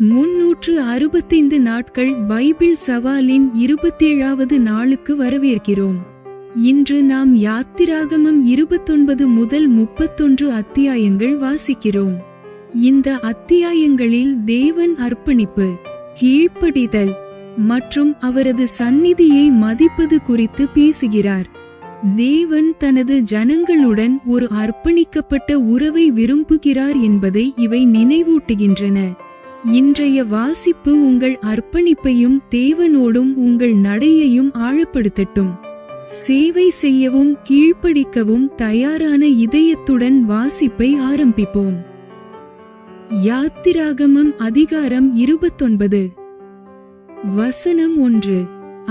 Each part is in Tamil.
365 நாட்கள் பைபிள் சவாலின் 27வது நாளுக்கு வரவேற்கிறோம். இன்று நாம் யாத்திராகமம் 29 முதல் 31 அத்தியாயங்கள் வாசிக்கிறோம். இந்த அத்தியாயங்களில் தேவன் அர்ப்பணிப்பு, கீழ்ப்படிதல் மற்றும் அவரது சந்நிதியை மதிப்பது குறித்து பேசுகிறார். தேவன் தனது ஜனங்களுடன் ஒரு அர்ப்பணிக்கப்பட்ட உறவை விரும்புகிறார் என்பதை இவை நினைவூட்டுகின்றன. இன்றைய வாசிப்பு உங்கள் அர்ப்பணிப்பையும் தேவனோடும் உங்கள் நடையையும் ஆழப்படுத்தட்டும். சேவை செய்யவும் கீழ்ப்படிக்கவும் தயாரான இதயத்துடன் வாசிப்பை ஆரம்பிப்போம். யாத்திராகமம் அதிகாரம் 29. வசனம் 1.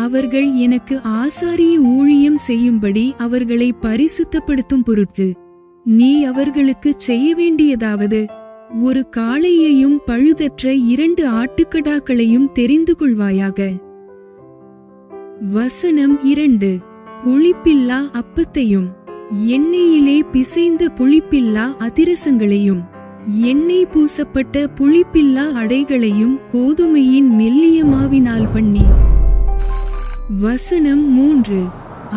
அவர்கள் எனக்கு ஆசாரிய ஊழியம் செய்யும்படி அவர்களை பரிசுத்தப்படுத்தும் பொருட்டு நீ அவர்களுக்குச் செய்ய வேண்டியதாவது, ஒரு காளையையும் பழுதற்ற 2 ஆட்டுக்கடாக்களையும் தெரிந்து கொள்வாயாக. வசனம் 2. புளிப்பில்லா அப்பத்தையும் எண்ணெயிலே பிசைந்த புளிப்பில்லா அதிரசங்களையும் எண்ணெய் பூசப்பட்ட புளிப்பில்லா அடைகளையும் கோதுமையின் மெல்லிய மாவினால் பண்ணி. வசனம் 3.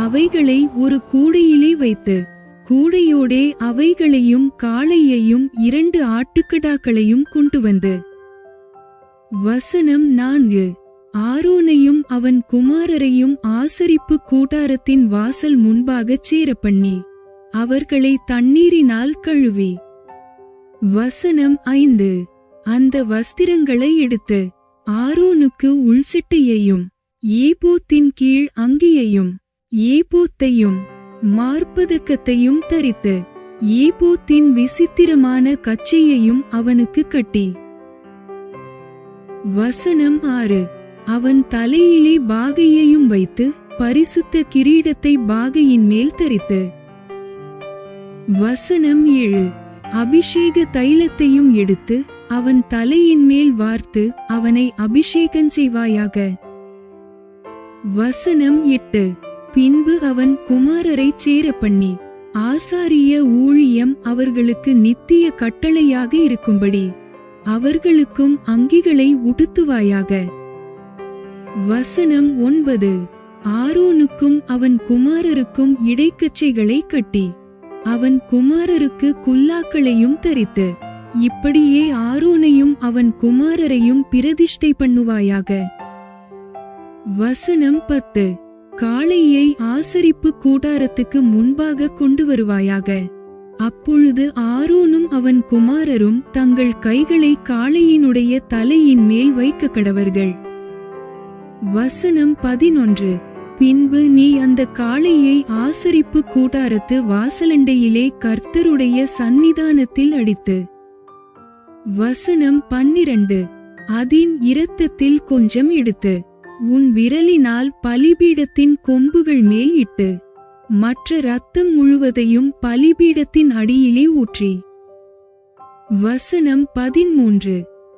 அவைகளை ஒரு கூடையிலே வைத்து கூடையோடே அவைகளையும் காளையையும் 2 ஆட்டுக்கடாக்களையும் கொண்டு வந்து. வசனம் 4. ஆரோனையும் அவன் குமாரரையும் ஆசரிப்பு கூடாரத்தின் வாசல் முன்பாகச் சேரப்பண்ணி அவர்களை தண்ணீரினால் கழுவி. வசனம் 5. அந்த வஸ்திரங்களை எடுத்து ஆரோனுக்கு உள்சட்டையையும் ஏபோத்தின் கீழ் அங்கியையும் ஏபோத்தையும் மார்பதக்கத்தையும் தரித்து ஏபோத்தின் விசித்திரமான கச்சையையும் அவனுக்கு கட்டி. வசனம் 6. அவன் தலையிலே பாகையையும் வைத்து பரிசுத்த கிரீடத்தை பாகையின் மேல் தரித்து. வசனம் 7. அபிஷேக தைலத்தையும் எடுத்து அவன் தலையின் மேல் வார்த்து அவனை அபிஷேகம் செய்வாயாக. வசனம் 8. பின்பு அவன் குமாரரை சேரப்பண்ணி ஆசாரிய ஊழியம் அவர்களுக்கு நித்திய கட்டளையாக இருக்கும்படி அவர்களுக்கும் அங்கிகளை உடுத்துவாயாக. வசனம் 9. ஆரோனுக்கும் அவன் குமாரருக்கும் இடைக்கச்சைகளை கட்டி அவன் குமாரருக்கு குல்லாக்களையும் தரித்து இப்படியே ஆரோனையும் அவன் குமாரரையும் பிரதிஷ்டை பண்ணுவாயாக. வசனம் 10. காளையை ஆசரிப்பு கூடாரத்துக்கு முன்பாக கொண்டு வருவாயாக. அப்பொழுது ஆரோனும் அவன் குமாரரும் தங்கள் கைகளை காளையினுடைய தலையின் மேல் வைக்க கடவர்கள். வசனம் 11. பின்பு நீ அந்த காளையை ஆசரிப்பு கூடாரத்து வாசலண்டையிலே கர்த்தருடைய சந்நிதானத்தில் அடித்து. வசனம் 12. அதின் இரத்தத்தில் கொஞ்சம் எடுத்து உன் விரலினால் பலிபீடத்தின் கொம்புகள் மேல் இட்டு மற்ற இரத்தம் முழுவதையும் பலிபீடத்தின் அடியிலே ஊற்றி. வசனம் 13.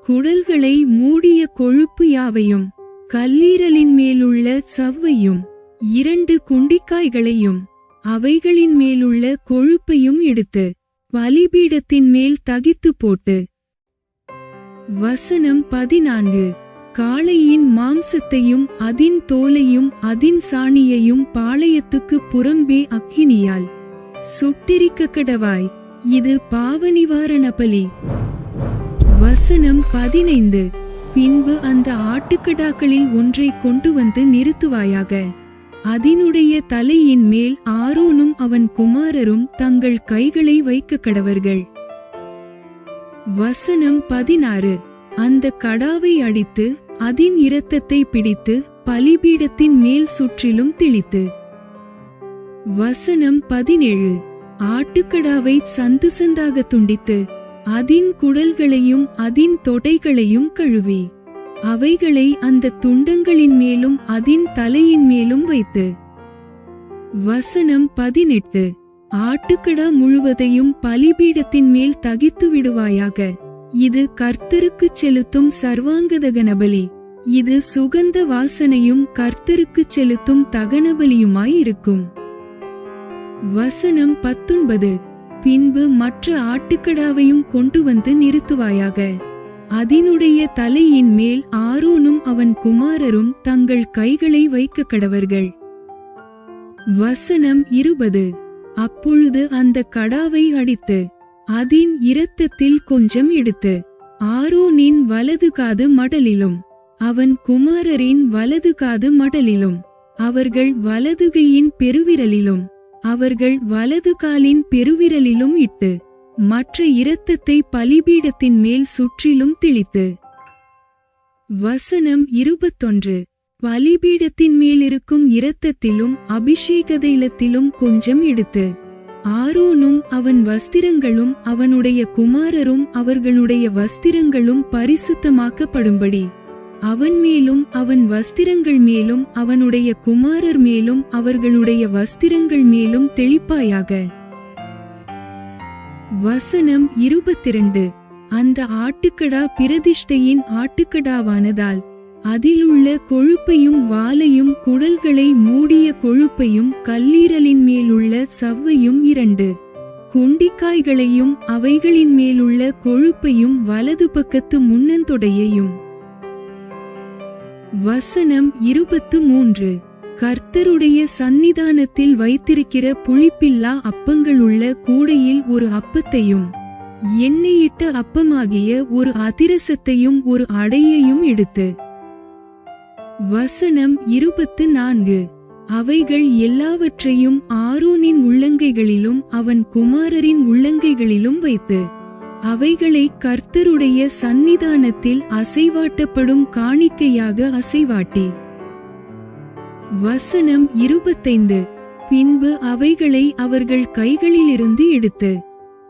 குடல்களை மூடிய கொழுப்பு யாவையும் கல்லீரலின் மேலுள்ள சவ்வையும் 2 குண்டிக்காய்களையும் அவைகளின் மேலுள்ள கொழுப்பையும் எடுத்து பலிபீடத்தின் மேல் தகித்து போட்டு. வசனம் 14. காளையின் மாம்சத்தையும் அதின் தோலையும் அதின் சாணியையும் பாளையத்துக்கு புறம்பே அக்கினியால் சுட்டெரிக்க கடவாய். இது பாவநிவாரண பலி. வசனம் 15. பின்பு அந்த ஆட்டுக்கடாக்களில் ஒன்றை கொண்டு வந்து நிறுத்துவாயாக. அதனுடைய தலையின் மேல் ஆரோனும் அவன் குமாரரும் தங்கள் கைகளை வைக்க கடவர்கள். வசனம் 16. அந்த கடாவை அடித்து அதின் இரத்தத்தை பிடித்து பலிபீடத்தின் மேல் சுற்றிலும் தெளித்து. வசனம் 17. ஆட்டுக்கடாவை சந்து சந்தாக துண்டித்து அதின் குடல்களையும் அதின் தொடைகளையும் கழுவி அவைகளை அந்த துண்டங்களின் மேலும் அதின் தலையின் மேலும் வைத்து. வசனம் 18. ஆட்டுக்கடா முழுவதையும் பலிபீடத்தின் மேல் தகித்து விடுவாயாக. இது கர்த்தருக்குச் செலுத்தும் சர்வாங்கதகனபலி. இது சுகந்த வாசனையும் கர்த்தருக்குச் செலுத்தும் தகனபலியுமாயிருக்கும். வசனம் 19. பின்பு மற்ற ஆட்டுக்கடாவையும் கொண்டு வந்து நிறுத்துவாயாக. அதனுடைய தலையின் மேல் ஆரோனும் அவன் குமாரரும் தங்கள் கைகளை வைக்க கடவர்கள். வசனம் 20. அப்பொழுது அந்த கடாவை அடித்து அதின் இரத்தத்தில் கொஞ்சம் எடுத்து ஆரோனின் வலது காது மடலிலும் அவன் குமாரரின் வலது காது மடலிலும் அவர்கள் வலதுகையின் பெருவிரலிலும் அவர்கள் வலது காலின் பெருவிரலிலும் இட்டு மற்ற இரத்தத்தை பலிபீடத்தின் மேல் சுற்றிலும் தெளித்து. வசனம் 21. பலிபீடத்தின் மேலிருக்கும் இரத்தத்திலும் அபிஷேக தைலத்திலும் கொஞ்சம் எடுத்து ஆரோனும் அவன் வஸ்திரங்களும் அவனுடைய குமாரரும் அவர்களுடைய வஸ்திரங்களும் பரிசுத்தமாக்கப்படும்படி அவன் மேலும் அவன் வஸ்திரங்கள் மேலும் அவனுடைய குமாரர் மேலும் அவர்களுடைய வஸ்திரங்கள் மேலும் தெளிப்பாயாக. வசனம் 22. அந்த ஆட்டுக்கடா பிரதிஷ்டையின் ஆட்டுக்கடாவானதால் அதிலுள்ள கொழுப்பையும் வாலையும் குடல்களை மூடிய கொழுப்பையும் கல்லீரலின் மேலுள்ள சவ்வையும் 2 குண்டிக்காய்களையும் அவைகளின் மேலுள்ள கொழுப்பையும் வலது பக்கத்து முன்னந்தொடையையும். வசனம் 23. கர்த்தருடைய சந்நிதானத்தில் வைத்திருக்கிற புளிப்பில்லா அப்பங்களுள்ள கூடையில் ஒரு அப்பத்தையும் எண்ணெயிட்ட அப்பமாகிய ஒரு அதிரசத்தையும் ஒரு அடையையும் எடுத்து. வசனம் 24. அவைகள் எல்லாவற்றையும் ஆரோனின் உள்ளங்கைகளிலும் அவன் குமாரரின் உள்ளங்கைகளிலும் வைத்து அவைகளை கர்த்தருடைய சந்நிதானத்தில் அசைவாட்டப்படும் காணிக்கையாக அசைவாட்டி. வசனம் 25. பின்பு அவைகளை அவர்கள் கைகளிலிருந்து எடுத்து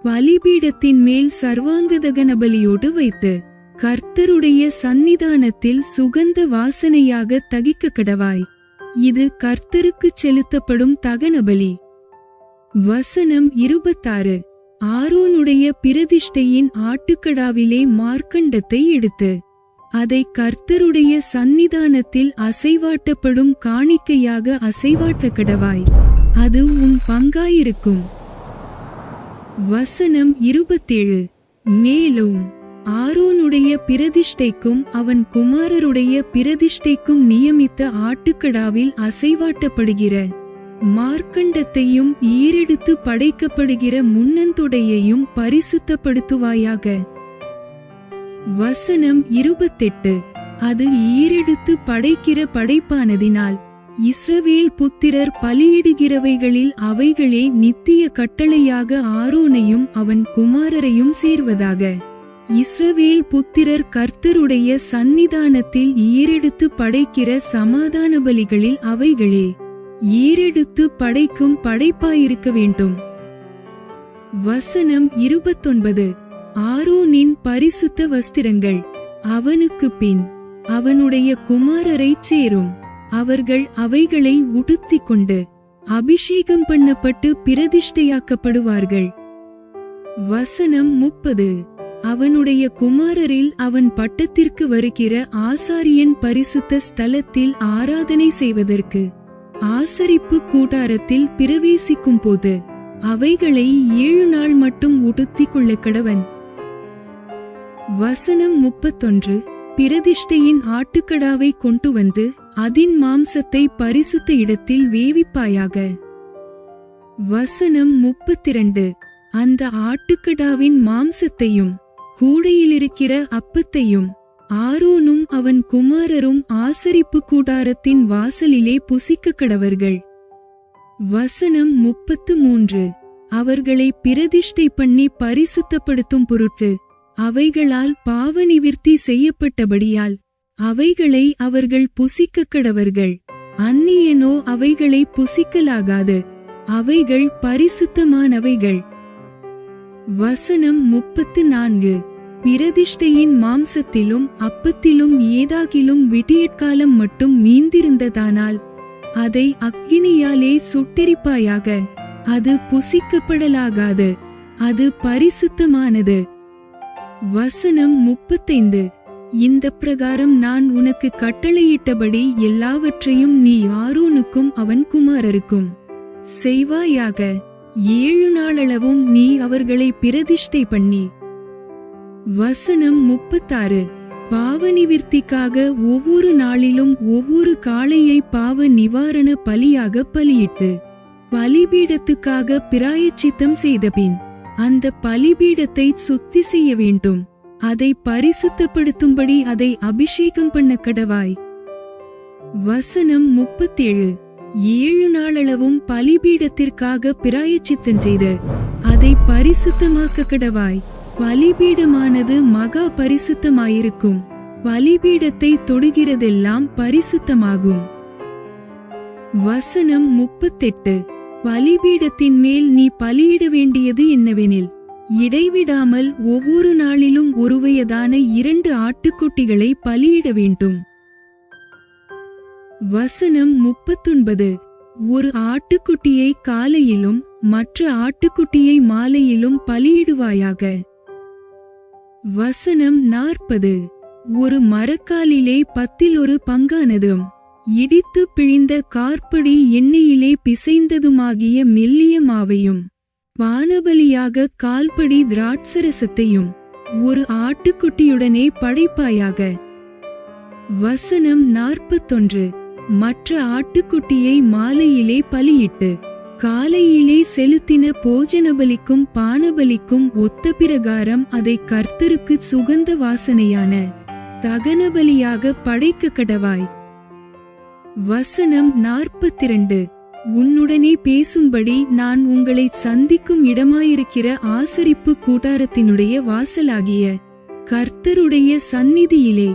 பலிபீடத்தின் மேல் சர்வாங்கதகன பலியோடு வைத்து கர்த்தருடைய சந்நிதானத்தில் சுகந்த வாசனையாக தகிக்க கடவாய். இது கர்த்தருக்குச் செலுத்தப்படும் தகனபலி. வசனம் 26. ஆரோனுடைய பிரதிஷ்டையின் ஆட்டுக்கடாவிலே மார்க்கண்டத்தை எடுத்து அதை கர்த்தருடைய சந்நிதானத்தில் அசைவாட்டப்படும் காணிக்கையாக அசைவாட்ட கடவாய். அது உன் பங்காயிருக்கும். வசனம் 27. மேலும் ஆரோனுடைய பிரதிஷ்டைக்கும் அவன் குமாரருடைய பிரதிஷ்டைக்கும் நியமித்த ஆட்டுக்கடாவில் அசைவாட்டப்படுகிற மார்க்கண்டத்தையும் ஈரெடுத்து படைக்கப்படுகிற முன்னந்தொடையையும் பரிசுத்தப்படுத்துவாயாக. வசனம் 28. அது ஈரெடுத்து படைக்கிற படைப்பானதினால் இஸ்ரவேல் புத்திரர் பலியிடுகிறவைகளில் அவைகளே நித்திய கட்டளையாக ஆரோனையும் அவன் குமாரரையும் சேர்வதாக. இஸ்ரவேல் புத்திரர் கர்த்தருடைய சந்நிதானத்தில் ஈரெடுத்து படைக்கிற சமாதான பலிகளில் அவைகளே ஈரெடுத்து படைக்கும் படைப்பாயிருக்க வேண்டும். வசனம் 29. ஆரோனின் பரிசுத்த வஸ்திரங்கள் அவனுக்கு பின் அவனுடைய குமாரரைச் சேரும். அவர்கள் அவைகளை உடுத்திக் கொண்டு அபிஷேகம் பண்ணப்பட்டு பிரதிஷ்டையாக்கப்படுவார்கள். வசனம் 30. அவனுடைய குமாரரில் அவன் பட்டத்திற்கு வருகிற ஆசாரியன் பரிசுத்த ஸ்தலத்தில் ஆராதனை செய்வதற்கு ஆசரிப்பு கூடாரத்தில் பிரவேசிக்கும் போது அவைகளை 7 நாள் மட்டும் உடுத்திக் கொள்ள கடவன். வசனம் 31. பிரதிஷ்டையின் ஆட்டுக்கடாவை கொண்டு வந்து அதின் மாம்சத்தை பரிசுத்த இடத்தில் வேவிப்பாயாக. வசனம் 32. அந்த ஆட்டுக்கடாவின் மாம்சத்தையும் கூடையிலிருக்கிற அப்பத்தையும் ஆரோனும் அவன் குமாரரும் ஆசரிப்பு கூடாரத்தின் வாசலிலே புசிக்க கடவர்கள். வசனம் 33. அவர்களை பிரதிஷ்டை பண்ணி பரிசுத்தப்படுத்தும் பொருட்டு அவைகளால் பாவநிவிர்த்தி செய்யப்பட்டபடியால் அவைகளை அவர்கள் புசிக்க கடவர்கள். அந்நியனோ அவைகளை புசிக்கலாகாது. அவைகள் பரிசுத்தமானவைகள். வசனம் 34. பிரதிஷ்டையின் மாம்சத்திலும் அப்பத்திலும் ஏதாகிலும் விடியற்காலம் மட்டும் மீந்திருந்ததானால் அதை அக்கினியாலே சுட்டெரிப்பாயாக. அது புசிக்கப்படலாகாது. அது பரிசுத்தமானது. வசனம் 35. இந்த பிரகாரம் நான் உனக்கு கட்டளையிட்டபடி எல்லாவற்றையும் நீ ஆரோனுக்கும் அவன் குமாரருக்கும் செய்வாயாக. 7 நாளளவும் நீ அவர்களை பிரதிஷ்டை பண்ணி வசனம் 36. பாவநிவிர்த்திக்காக ஒவ்வொரு நாளிலும் ஒவ்வொரு காளையை பாவ நிவாரண பலியாக பலியிட்டு பலிபீடத்துக்காக பிராயச்சித்தம் செய்தபின் அந்த பலிபீடத்தை சுத்தி செய்ய வேண்டும். அதை பரிசுத்தப்படுத்தும்படி அதை அபிஷேகம் பண்ண கடவாய். வசனம் 37. 7 நாளளவும் பலிபீடத்திற்காக பிராயச்சித்தம் செய்து அதை பரிசுத்தமாக்க கடவாய். பலிபீடமானது மகா பரிசுத்தமாயிருக்கும். பலிபீடத்தை தொடுகிறதெல்லாம் பரிசுத்தமாகும். வசனம் 38. பலிபீடத்தின் மேல் நீ பலியிட வேண்டியது என்னவெனில், இடைவிடாமல் ஒவ்வொரு நாளிலும் ஒருவயதான 2 ஆட்டுக்குட்டிகளை பலியிட வேண்டும். வசனம் 39. ஒரு ஆட்டுக்குட்டியை காலையிலும் மற்ற ஆட்டுக்குட்டியை மாலையிலும் பலியிடுவாயாக. வசனம் 40. ஒரு மரக்காலிலே 10 பங்கானதும் இடித்து பிழிந்த கார்படி எண்ணெயிலே பிசைந்ததுமாகிய மெல்லிய மாவையும் பானபலியாக கால்படி திராட்சரசத்தையும் ஒரு ஆட்டுக்குட்டியுடனே படைப்பாயாக. வசனம் 41. மற்ற ஆட்டுக்குட்டியை மாலையிலே பலியிட்டு காலையிலே செலுத்தின போஜனபலிக்கும் பானபலிக்கும் ஒத்த பிரகாரம் அதை கர்த்தருக்கு சுகந்த வாசனையான தகனபலியாக படைக்க கடவாய். வசனம் 42. உன்னுடனே பேசும்படி நான் உங்களை சந்திக்கும் இடமாயிருக்கிற ஆசரிப்பு கூடாரத்தினுடைய வாசலாகிய கர்த்தருடைய சந்நிதியிலே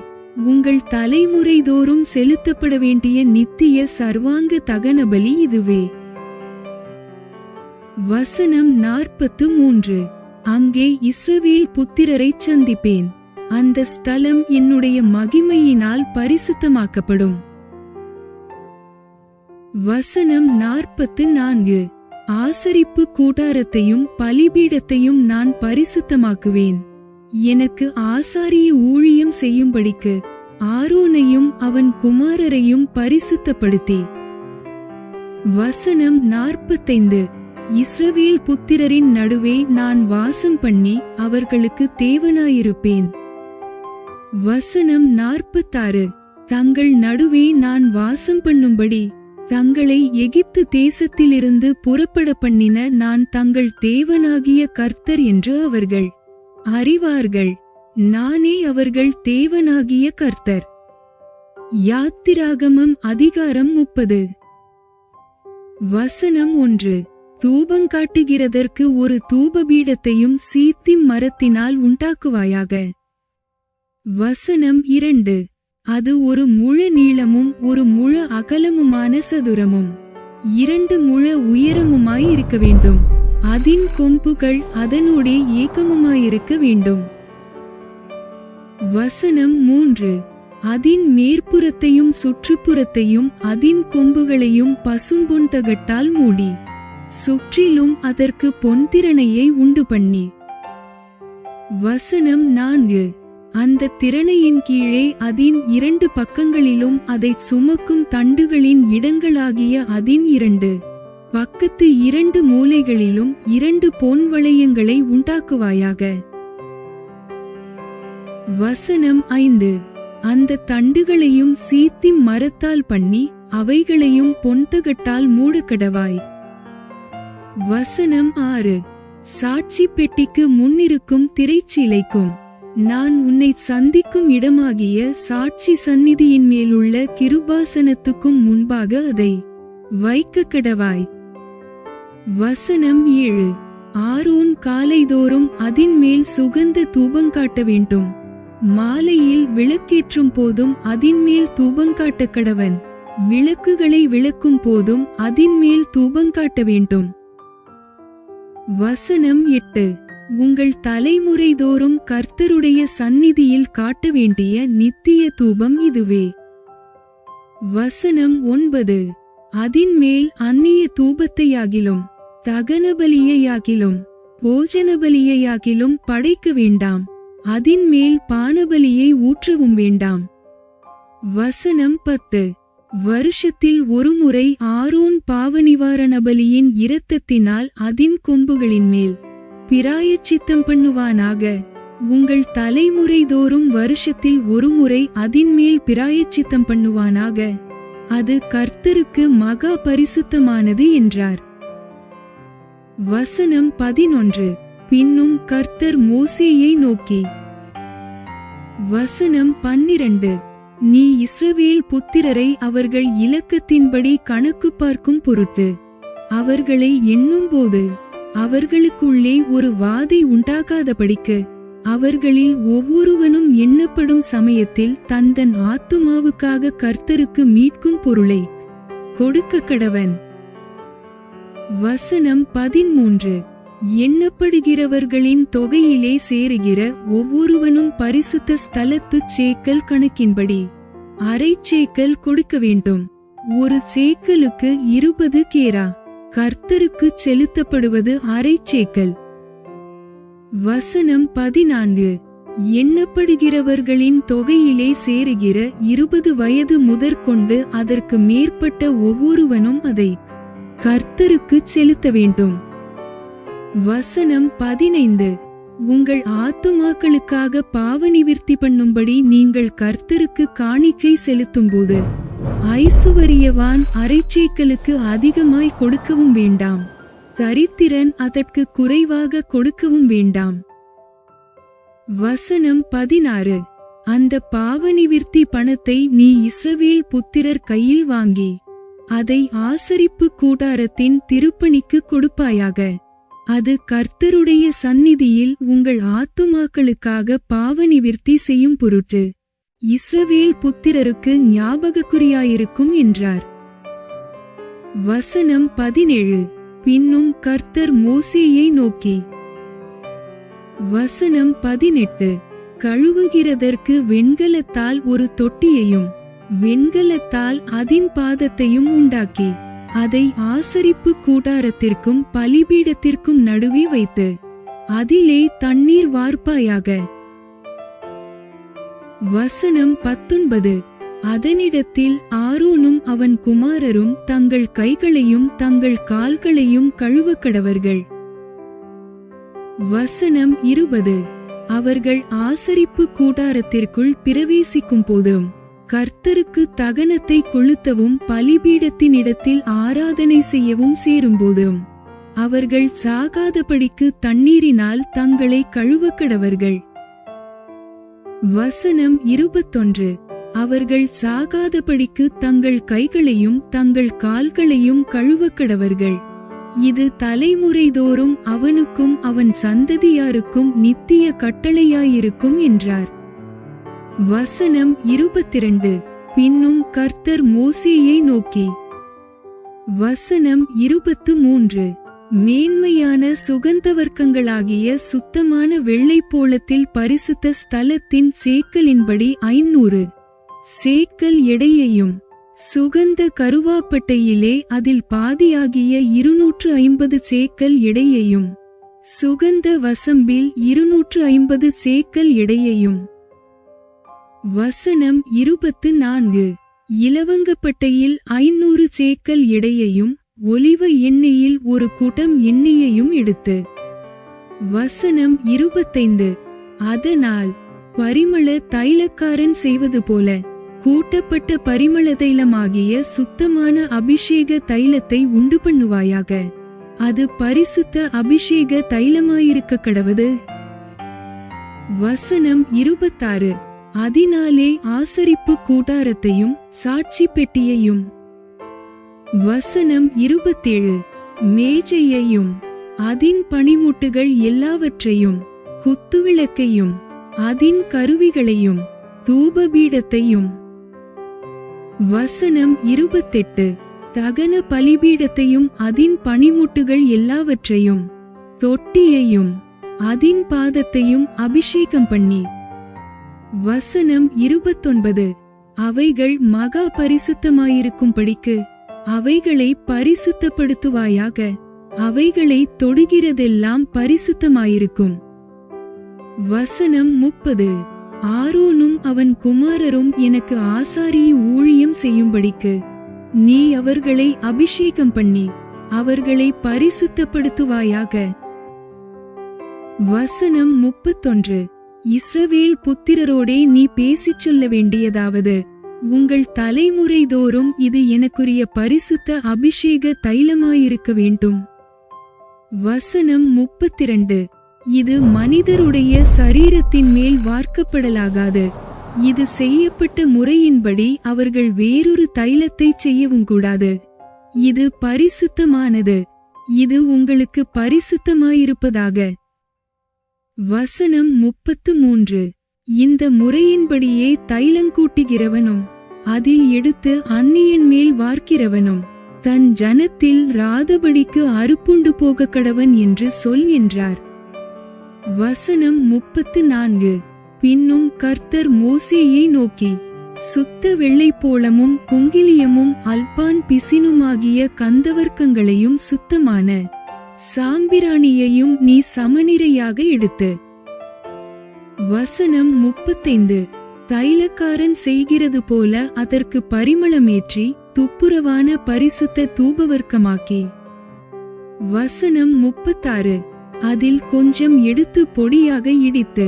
உங்கள் தலைமுறைதோறும் செலுத்தப்பட வேண்டிய நித்திய சர்வாங்க தகனபலி இதுவே. வசனம் 43. அங்கே இஸ்ரவேல் புத்திரரைச் சந்திப்பேன். அந்த ஸ்தலம் என்னுடைய மகிமையினால் பரிசுத்தமாக்கப்படும். வசனம் 44. ஆசரிப்பு கூடாரத்தையும் பலிபீடத்தையும் நான் பரிசுத்தமாக்குவேன். எனக்கு ஆசாரிய ஊழியம் செய்யும்படிக்கு ஆரோனையும் அவன் குமாரரையும் பரிசுத்தப்படுத்தி. வசனம் 45. இஸ்ரவேல் புத்திரரின் நடுவே நான் வாசம் பண்ணி அவர்களுக்கு தேவனாயிருப்பேன். வசனம் 46. தங்கள் நடுவே நான் வாசம் பண்ணும்படி தங்களை எகிப்து தேசத்திலிருந்து புறப்பட பண்ணின நான் தங்கள் தேவனாகிய கர்த்தர் என்று அவர்கள் அறிவார்கள். நானே அவர்கள் தேவனாகிய கர்த்தர். யாத்திராகமம் அதிகாரம் 30. வசனம் 1. தூபங்காட்டுகிறதற்கு ஒரு தூபபீடத்தையும் சீத்திம் மரத்தினால் உண்டாக்குவாயாக. வசனம் 2. அது ஒரு முழ நீளமும் ஒரு முழ அகலமுமான சதுரமும் 2 முழ உயரமுமாயிருக்க வேண்டும். அதின் கொம்புகள் அதனோடே ஏகமுமாயிருக்க வேண்டும். வசனம் 3. அதின் மேற்புறத்தையும் சுற்றுப்புறத்தையும் அதின் கொம்புகளையும் பசும்பொன் தகட்டால் மூடி சுற்றிலும் அதற்கு பொன்திரணையை உண்டு பண்ணி. வசனம் 4. அந்த திரணையின் கீழே அதின் 2 பக்கங்களிலும் அதைச் சுமக்கும் தண்டுகளின் இடங்களாகிய அதின் 2 பக்கத்து 2 மூலைகளிலும் 2 பொன் வளையங்களை உண்டாக்குவாயாக. வசனம் 5. அந்த தண்டுகளையும் சீத்திம் மரத்தால் பண்ணி அவைகளையும் பொன்தகட்டால் மூடக்கடவாய். வசனம் 6. சாட்சி பெட்டிக்கு முன்னிருக்கும் திரைச்சீலைக்கும் நான் உன்னை சந்திக்கும் இடமாகிய சாட்சி சந்நிதியின் மேலுள்ள கிருபாசனத்துக்கும் முன்பாக அதை வைக்க கடவாய். வசனம் 7. ஆரோன் காலைதோறும் அதின் மேல் சுகந்த தூபங்காட்ட வேண்டும். மாலையில் விளக்கேற்றும் போதும் அதின் மேல் தூபங்காட்ட கடவன். விளக்குகளை விளக்கும் போதும் அதின் மேல் தூபங்காட்ட வேண்டும். வசனம் 8. உங்கள் தலைமுறைதோறும் கர்த்தருடைய சந்நிதியில் காட்ட வேண்டிய நித்திய தூபம் இதுவே. வசனம் 9. அதின் மேல் அந்நிய தூபத்தையாகிலும் தகனபலியையாகிலும் போஜனபலியையாகிலும் படைக்க வேண்டாம். அதின் மேல் பானபலியை ஊற்றவும் வேண்டாம். வசனம் 10. வருஷத்தில் ஒருமுறை ஆரோன் பாவநிவாரண பலியின் இரத்தத்தினால் அதின் கொம்புகளின் மேல் பிராயச்சித்தம் பண்ணுவானாக. உங்கள் தலைமுறைதோறும் வருஷத்தில் ஒருமுறை அதின்மேல் பிராயச்சித்தம் பண்ணுவானாக. அது கர்த்தருக்கு மகா பரிசுத்தமானது என்றார். வசனம் 11. பின்னும் கர்த்தர் மோசேயை நோக்கி. வசனம் 12. நீ இஸ்ரவேல் புத்திரரை அவர்கள் இலக்கத்தின்படி கணக்கு பார்க்கும் பொருட்டு அவர்களை எண்ணும்போது அவர்களுக்குள்ளே ஒரு வாதை உண்டாகாதபடிக்கு அவர்களில் ஒவ்வொருவனும் எண்ணப்படும் சமயத்தில் தந்தன் ஆத்துமாவுக்காக கர்த்தருக்கு மீட்கும் பொருளை கொடுக்க கடவன். வசனம் 13. எண்ணப்படுகிறவர்களின் தொகையிலே சேருகிற ஒவ்வொருவனும் பரிசுத்த ஸ்தலத்துச் சேக்கல் கணக்கின்படி அரை சேக்கல் கொடுக்க வேண்டும். ஒரு சேக்கலுக்கு 20 கேரா. கர்த்தருக்கு செலுத்தப்படுவது அரை சேக்கல். வசனம் 14. எண்ணப்படுகிறவர்களின் தொகையிலே சேருகிற 20 வயது முதற்கொண்டு அதற்கு மேற்பட்ட ஒவ்வொருவனும் அதை கர்த்தருக்கு செலுத்த வேண்டும். வசனம் 15. உங்கள் ஆத்துமாக்களுக்காக பாவநிவிர்த்தி பண்ணும்படி நீங்கள் கர்த்தருக்கு காணிக்கை செலுத்தும்போது ஐசுவரியவான் அரைச்சேக்கலுக்கு அதிகமாய் கொடுக்கவும் வேண்டாம், தரித்திரன் அதற்கு குறைவாக கொடுக்கவும் வேண்டாம். வசனம் 16. அந்த பாவநிவிர்த்தி பணத்தை நீ இஸ்ரவேல் புத்திரர் கையில் வாங்கி அதை ஆசரிப்பு கூடாரத்தின் திருப்பணிக்கு கொடுப்பாயாக. அது கர்த்தருடைய சந்நிதியில் உங்கள் ஆத்துமாக்களுக்காக பாவநிவிர்த்தி செய்யும் பொருட்டு இஸ்ரவேல் புத்திரருக்கு ஞாபகக்குறியாயிருக்கும் என்றார். வசனம் 17. பின்னும் கர்த்தர் மோசேயை நோக்கி. வசனம் 18. கழுவுகிறதற்கு வெண்கலத்தால் ஒரு தொட்டியையும் வெண்கலத்தால் அதின் பாதத்தையும் உண்டாக்கி அதை ஆசரிப்பு கூடாரத்திற்கும் பலிபீடத்திற்கும் நடுவே வைத்து அதிலே தண்ணீர் வார்ப்பாயாக. வசனம் 19. அதனிடத்தில் ஆரோனும் அவன் குமாரரும் தங்கள் கைகளையும் தங்கள் கால்களையும் கழுவக்கடவர்கள். வசனம் 20. அவர்கள் ஆசரிப்பு கூடாரத்திற்குள் பிரவேசிக்கும் போதும் கர்த்தருக்கு தகனத்தை கொளுத்தவும் பலிபீடத்தினிடத்தில் ஆராதனை செய்யவும் சேரும்போதும் அவர்கள் சாகாதபடிக்கு தண்ணீரினால் தங்களை கழுவக்கடவர்கள். வசனம் 21. அவர்கள் சாகாதபடிக்கு தங்கள் கைகளையும் தங்கள் கால்களையும் கழுவக்கடவர்கள். இது தலைமுறைதோறும் அவனுக்கும் அவன் சந்ததியாருக்கும் நித்திய கட்டளையாயிருக்கும் என்றார். வசனம் 22. பின்னும் கர்த்தர் மோசேயை நோக்கி. வசனம் 23. மேன்மையான சுகந்தவர்க்கங்களாகிய சுத்தமான வெள்ளைப்போளத்தில் பரிசுத்த ஸ்தலத்தின் சேக்கலின்படி 500 சேக்கல் எடையையும் சுகந்த கருவாப்பட்டையிலே அதில் பாதியாகிய 250 சேக்கல் எடையையும் சுகந்த வசம்பில் 250 சேக்கல் எடையையும். வசனம் 24. இலவங்கப்பட்டையில் 500 சேக்கல் எடையையும் ஒலிவ எண்ணெயில் ஒரு குடம் எண்ணெயையும் எடுத்து. வசனம் 25. அதனால் பரிமள தைலக்காரன் செய்வது போல கூட்டப்பட்ட பரிமள தைலமாகிய சுத்தமான அபிஷேக தைலத்தை உண்டு பண்ணுவாயாக. அது பரிசுத்த அபிஷேக தைலமாயிருக்க கடவது. வசனம் 26. அதனாலே ஆசரிப்பு கூடாரத்தையும் சாட்சி பெட்டியையும். வசனம் 27. மேஜையையும் அதின் பணிமுட்டுகள் எல்லாவற்றையும் குத்துவிளக்கையும் அதின் கருவிகளையும் தூபபீடத்தையும். வசனம் 28. தகன பலிபீடத்தையும் அதின் பணிமுட்டுகள் எல்லாவற்றையும் தொட்டியையும் அதின் பாதத்தையும் அபிஷேகம் பண்ணி. வசனம் 29. அவைகள் மகா பரிசுத்தமாயிருக்கும்படிக்கு அவைகளை பரிசுத்தப்படுத்துவாயாக. அவைகளை தொடுகிறதெல்லாம் பரிசுத்தமாயிருக்கும். வசனம் 30. ஆரோனும் அவன் குமாரரும் எனக்கு ஆசாரிய ஊழியம் செய்யும்படிக்கு நீ அவர்களை அபிஷேகம் பண்ணி அவர்களை பரிசுத்தப்படுத்துவாயாக. வசனம் 31. இஸ்ரவேல் புத்திரரோடே நீ பேசிச் சொல்ல வேண்டியதாவது, உங்கள் தலைமுறைதோறும் இது எனக்குரிய பரிசுத்த அபிஷேக தைலமாயிருக்க வேண்டும். வசனம் 32. இது மனிதருடைய சரீரத்தின் மேல் வார்க்கப்படலாகாது. இது செய்யப்பட்ட முறையின்படி அவர்கள் வேறொரு தைலத்தை செய்யவும் கூடாது. இது பரிசுத்தமானது. இது உங்களுக்கு பரிசுத்தமாயிருப்பதாக. வசனம் 33. இந்த முறையின்படியே தைலங்கூட்டுகிறவனும் அதில் எடுத்து அந்நியன் மேல் வார்க்கிறவனும் தன் ஜனத்தில் ராதபடிக்கு அறுப்புண்டு போக கடவன் என்று சொல் என்றார். வசனம் 34. பின்னும் கர்த்தர் மோசேயை நோக்கி, சுத்த வெள்ளைப்போளமும் குங்கிலியமும் அல்பான் பிசினுமாகிய கந்தவர்க்கங்களையும் சுத்தமான சாம்பிராணியையும் நீ சமநிரையாக எடுத்து. வசனம் 35. தைலக்காரன் செய்கிறது போல அதற்கு பரிமளமேற்றி துப்புரவான பரிசுத்த தூபவர்க்கமாக்கி. வசனம் 36. அதில் கொஞ்சம் எடுத்து பொடியாக இடித்து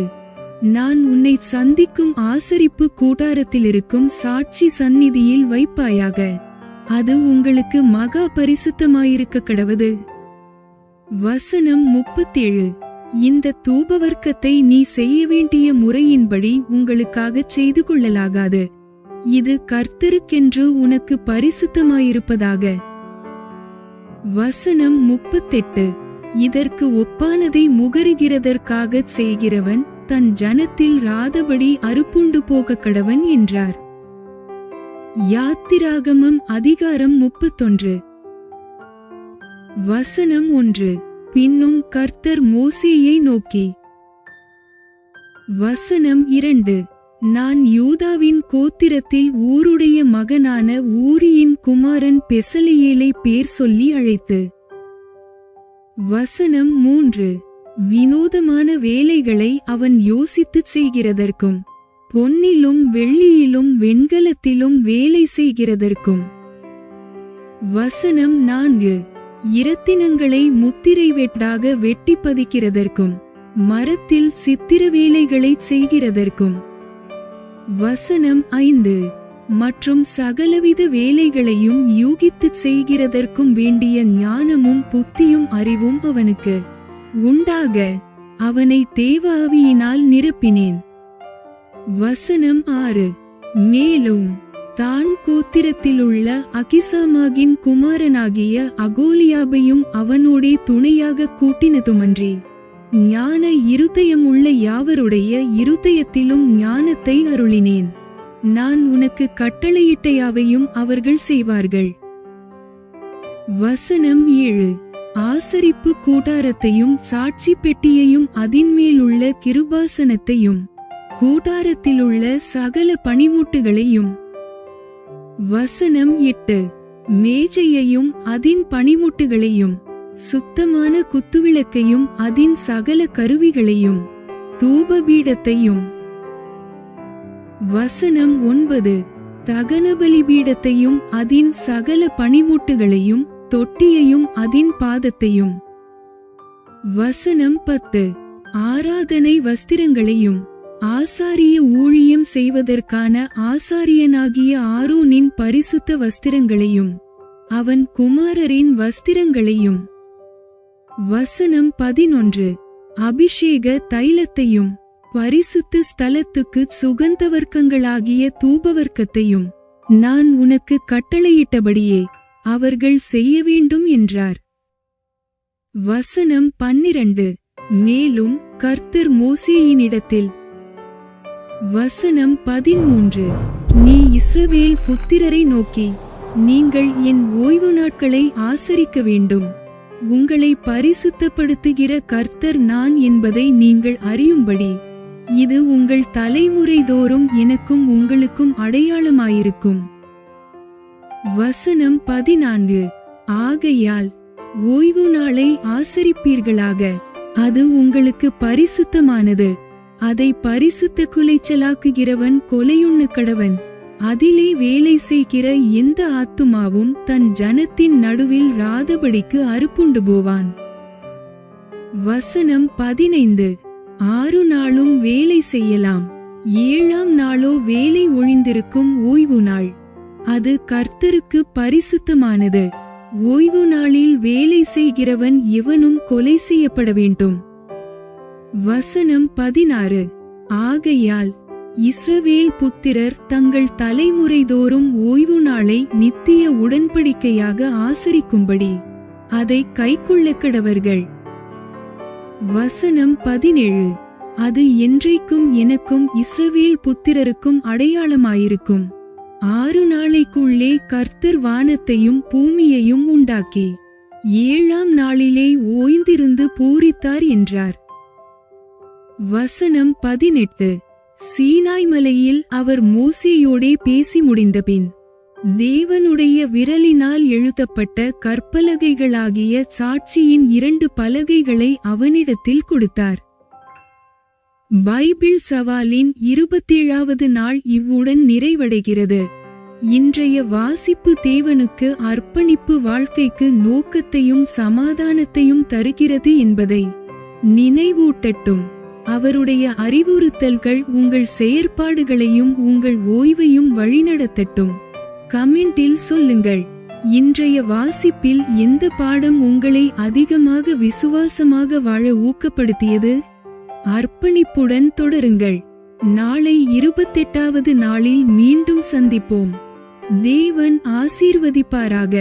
நான் உன்னை சந்திக்கும் ஆசரிப்பு கூடாரத்திலிருக்கும் சாட்சி சந்நிதியில் வைப்பாயாக. அது உங்களுக்கு மகா பரிசுத்தமாயிருக்க கடவது. வசனம் 37. இந்த தூபவர்க்கத்தை நீ செய்ய வேண்டிய முறையின்படி உங்களுக்காகச் செய்து கொள்ளலாகாது. இது கர்த்தருக்கென்று உனக்கு பரிசுத்தமாயிருப்பதாக. வசனம் 38. இதற்கு ஒப்பானதை முகருகிறதற்காகச் செய்கிறவன் தன் ஜனத்தில் ராதபடி அறுப்புண்டு போக கடவன் என்றார். யாத்திராகமம் அதிகாரம் 31. வசனம் 1. பின்னும் கர்த்தர் மோசேயை நோக்கி. வசனம் 2. நான் யூதாவின் கோத்திரத்தில் ஊருடைய மகனான ஊரியின் குமாரன் பெசலெயேலை பேர் சொல்லி அழைத்து. வசனம் 3. வினோதமான வேலைகளை அவன் யோசித்துச் செய்கிறதற்கும் பொன்னிலும் வெள்ளியிலும் வெண்கலத்திலும் வேலை செய்கிறதற்கும். வசனம் 4. இரத்தினங்களை முத்திரை வெட்டாக வெட்டி பதிக்கிறதற்கும் மரத்தில் சித்திர வேலைகளைச் செய்கிறதற்கும். வசனம் 5. மற்றும் சகலவித வேலைகளையும் யூகித்துச் செய்கிறதற்கும் வேண்டிய ஞானமும் புத்தியும் அறிவும் அவனுக்கு உண்டாக அவனை தேவ ஆவியினால் நிரப்பினேன். வசனம் 6. மேலும் தான் கோத்திரத்திலுள்ள அகிசாமாகின் குமாரனாகிய அகோலியாபையும் அவனோடே துணையாக கூட்டினதுமன்றி ஞான இருதயமுள்ள யாவருடைய இருதயத்திலும் ஞானத்தை அருளினேன். நான் உனக்கு கட்டளையிட்ட யாவையும் அவர்கள் செய்வார்கள். வசனம் 7. ஆசரிப்பு கூடாரத்தையும் சாட்சி பெட்டியையும் அதின்மேலுள்ள கிருபாசனத்தையும் கூடாரத்திலுள்ள சகல பணிமுட்டுகளையும். வசனம் 8. மேஜையையும் அதின் பணிமுட்டுகளையும் சுத்தமான குத்துவிளக்கையும் அதின் சகல கருவிகளையும் தூபபீடத்தையும். வசனம் 9. தகனபலி பீடத்தையும் அதின் சகல பணிமுட்டுகளையும் தொட்டியையும் அதின் பாதத்தையும். வசனம் 10. ஆராதனை வஸ்திரங்களையும் ஆசாரிய ஊழியம் செய்வதற்கான ஆசாரியனாகிய ஆரோனின் பரிசுத்த வஸ்திரங்களையும் அவன் குமாரரின் வஸ்திரங்களையும். வசனம் 11. அபிஷேக தைலத்தையும் பரிசுத்த ஸ்தலத்துக்கு சுகந்தவர்க்கங்களாகிய தூபவர்க்கத்தையும் நான் உனக்கு கட்டளையிட்டபடியே அவர்கள் செய்ய வேண்டும் என்றார். வசனம் 12. மேலும் கர்த்தர் மோசேயினிடத்தில். வசனம் 13. நீ இஸ்ரவேல் புத்திரரை நோக்கி, நீங்கள் என் ஓய்வு நாட்களை ஆசரிக்க வேண்டும். உங்களை பரிசுத்தப்படுத்துகிற கர்த்தர் நான் என்பதை நீங்கள் அறியும்படி இது உங்கள் தலைமுறைதோறும் எனக்கும் உங்களுக்கும் அடையாளமாயிருக்கும். வசனம் 14. ஆகையால் ஓய்வு நாளை ஆசரிப்பீர்களாக. அது உங்களுக்கு பரிசுத்தமானது. அதை பரிசுத்த குலைச்சலாக்குகிறவன் கொலையுண்ண கடவன். அதிலே வேலை செய்கிற எந்த ஆத்துமாவும் தன் ஜனத்தின் நடுவில் ராதபடிக்கு அறுப்புண்டு போவான். வசனம் 15. 6 நாளும் வேலை செய்யலாம், 7ஆம் நாளோ வேலை ஒழிந்திருக்கும் ஓய்வு நாள். அது கர்த்தருக்கு பரிசுத்தமானது. ஓய்வு நாளில் வேலை செய்கிறவன் எவனும் கொலை செய்யப்பட வேண்டும். வசனம் 16. ஆகையால் இஸ்ரவேல் புத்திரர் தங்கள் தலைமுறைதோறும் ஓய்வு நாளை நித்திய உடன்படிக்கையாக ஆசரிக்கும்படி அதை கைக்கொள்ளக்கடவர்கள். வசனம் 17. அது என்றைக்கும் எனக்கும் இஸ்ரவேல் புத்திரருக்கும் அடையாளமாயிருக்கும். 6 நாளைக்குள்ளே கர்த்தர் வானத்தையும் பூமியையும் உண்டாக்கி 7ஆம் நாளிலே ஓய்ந்திருந்து பூரித்தார் என்றார். வசனம் 18. சீனாய் மலையில் அவர் மோசேயோடே பேசி முடிந்தபின் தேவனுடைய விரலினால் எழுதப்பட்ட கற்பலகைகளாகிய சாட்சியின் 2 பலகைகளை அவனிடத்தில் கொடுத்தார். பைபிள் சவாலின் 27வது நாள் இவ்வுடன் நிறைவடைகிறது. இன்றைய வாசிப்பு தேவனுக்கு அர்ப்பணிப்பு வாழ்க்கைக்கு நோக்கத்தையும் சமாதானத்தையும் தருகிறது என்பதை நினைவூட்டட்டும். அவருடைய அறிவுறுத்தல்கள் உங்கள் செயற்பாடுகளையும் உங்கள் ஓய்வையும் வழிநடத்தட்டும். கமெண்டில் சொல்லுங்கள். இன்றைய வாசிப்பில் எந்த பாடம் உங்களை அதிகமாக விசுவாசமாக வாழ ஊக்கப்படுத்தியது? அர்ப்பணிப்புடன் தொடருங்கள். நாளை 28வது நாளில் மீண்டும் சந்திப்போம். தேவன் ஆசீர்வதிப்பாராக.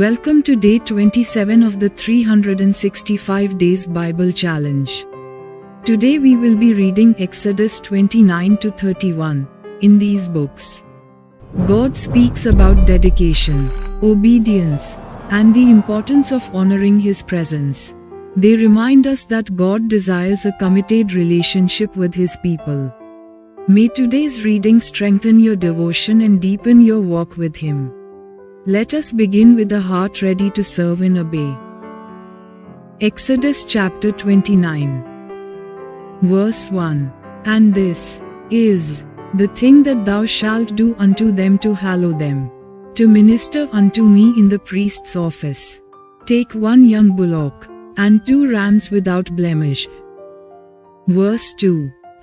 Welcome to day 27 of the 365 Days Bible Challenge. Today we will be reading Exodus 29 to 31. In these books, God speaks about dedication, obedience, and the importance of honoring His presence. They remind us that God desires a committed relationship with His people. May today's reading strengthen your devotion and deepen your walk with Him. Let us begin with a heart ready to serve and obey. Exodus chapter 29. Verse 1. And this is the thing that thou shalt do unto them to hallow them, to minister unto me in the priest's office. Take 1 young bullock, and 2 rams without blemish. Verse 2.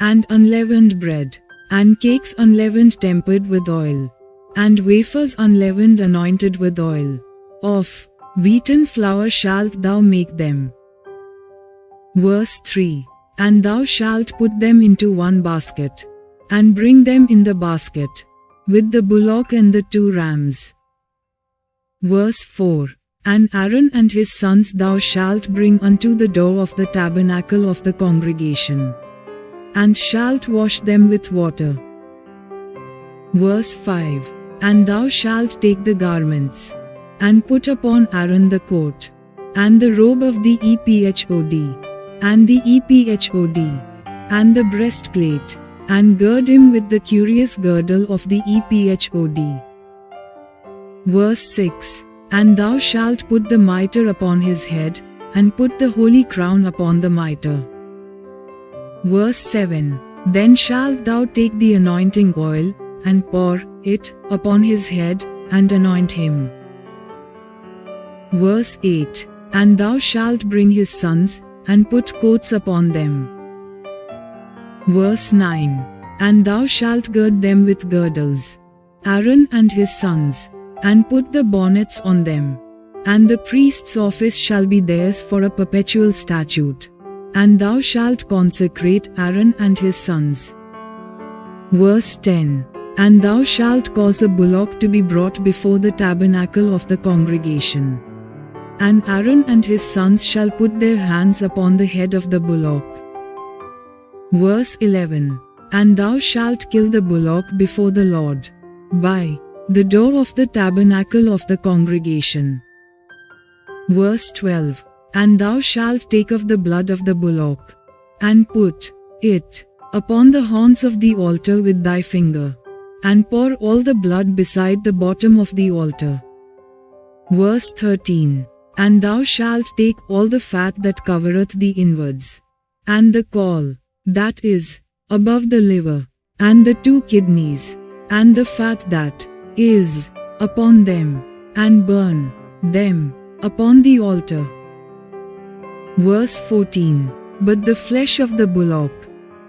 And unleavened bread, and cakes unleavened tempered with oil, and wafers unleavened anointed with oil. Of wheaten flour shalt thou make them. Verse 3. And thou shalt put them into 1 basket, and bring them in the basket, with the bullock and the 2 rams. Verse 4. And Aaron and his sons thou shalt bring unto the door of the tabernacle of the congregation, and shalt wash them with water. Verse 5. And thou shalt take the garments, and put upon Aaron the coat, and the robe of the ephod, and the ephod, and the breastplate, and gird him with the curious girdle of the ephod. Verse 6. And thou shalt put the mitre upon his head, and put the holy crown upon the mitre. Verse 7. Then shalt thou take the anointing oil, and pour it upon his head, and anoint him. Verse 8. And thou shalt bring his sons, and put coats upon them. Verse 9. And thou shalt gird them with girdles, Aaron and his sons, and put the bonnets on them. And the priest's office shall be theirs for a perpetual statute. And thou shalt consecrate Aaron and his sons. Verse 10. And thou shalt cause a bullock to be brought before the tabernacle of the congregation. And Aaron and his sons shall put their hands upon the head of the bullock. Verse 11. And thou shalt kill the bullock before the Lord, by the door of the tabernacle of the congregation. Verse 12. And thou shalt take of the blood of the bullock, and put it upon the horns of the altar with thy finger, and pour all the blood beside the bottom of the altar. Verse 13. And thou shalt take all the fat that covereth the inwards, and the caul, that is, above the liver, and the 2 kidneys, and the fat that is upon them, and burn them upon the altar. Verse 14. But the flesh of the bullock,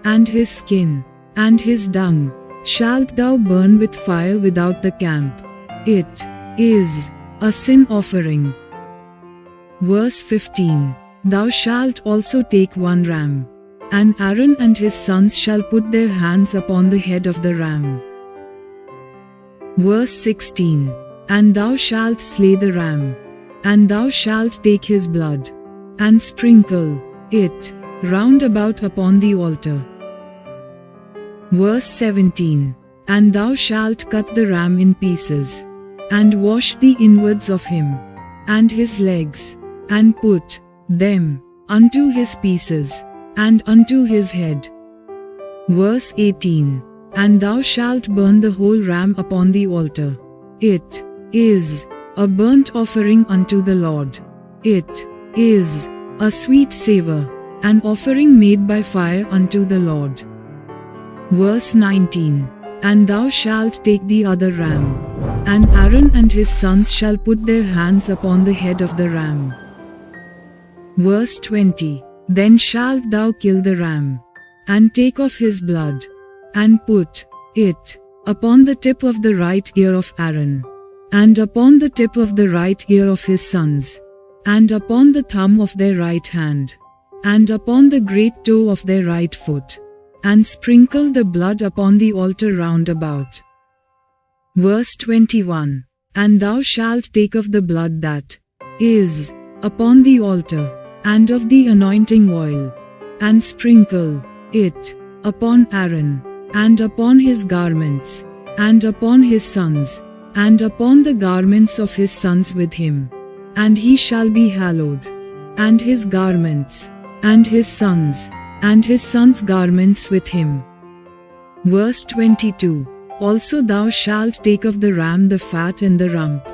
and his skin, and his dung, shalt thou burn with fire without the camp. It is a sin offering. Verse 15. Thou shalt also take one ram, and Aaron and his sons shall put their hands upon the head of the ram. Verse 16. And thou shalt slay the ram, and thou shalt take his blood, and sprinkle it round about upon the altar. Verse 17. And thou shalt cut the ram in pieces, and wash the inwards of him, and his legs, and put them unto his pieces, and unto his head. Verse 18. And thou shalt burn the whole ram upon the altar. It is a burnt offering unto the Lord. It is a sweet savour, an offering made by fire unto the Lord. Verse 19. And thou shalt take the other ram, and Aaron and his sons shall put their hands upon the head of the ram. Verse 20. Then shalt thou kill the ram, and take of his blood, and put it upon the tip of the right ear of Aaron, and upon the tip of the right ear of his sons, and upon the thumb of their right hand, and upon the great toe of their right foot, and sprinkle the blood upon the altar round about. Verse 21. And thou shalt take of the blood that is upon the altar, and of the anointing oil, and sprinkle it upon Aaron, and upon his garments, and upon his sons, and upon the garments of his sons with him, and he shall be hallowed, and his garments, and his sons' garments with him. Verse 22. Also thou shalt take of the ram the fat and the rump,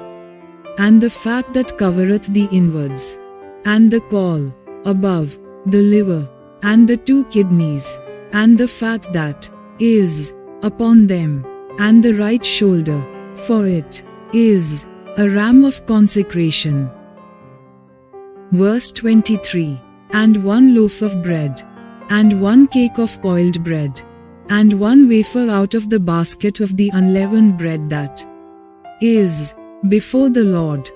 and the fat that covereth the inwards, and the caul above, the liver, and the 2 kidneys, and the fat that is upon them, and the right shoulder, for it is a ram of consecration. Verse 23. And 1 loaf of bread, and 1 cake of oiled bread, and 1 wafer out of the basket of the unleavened bread that is before the Lord.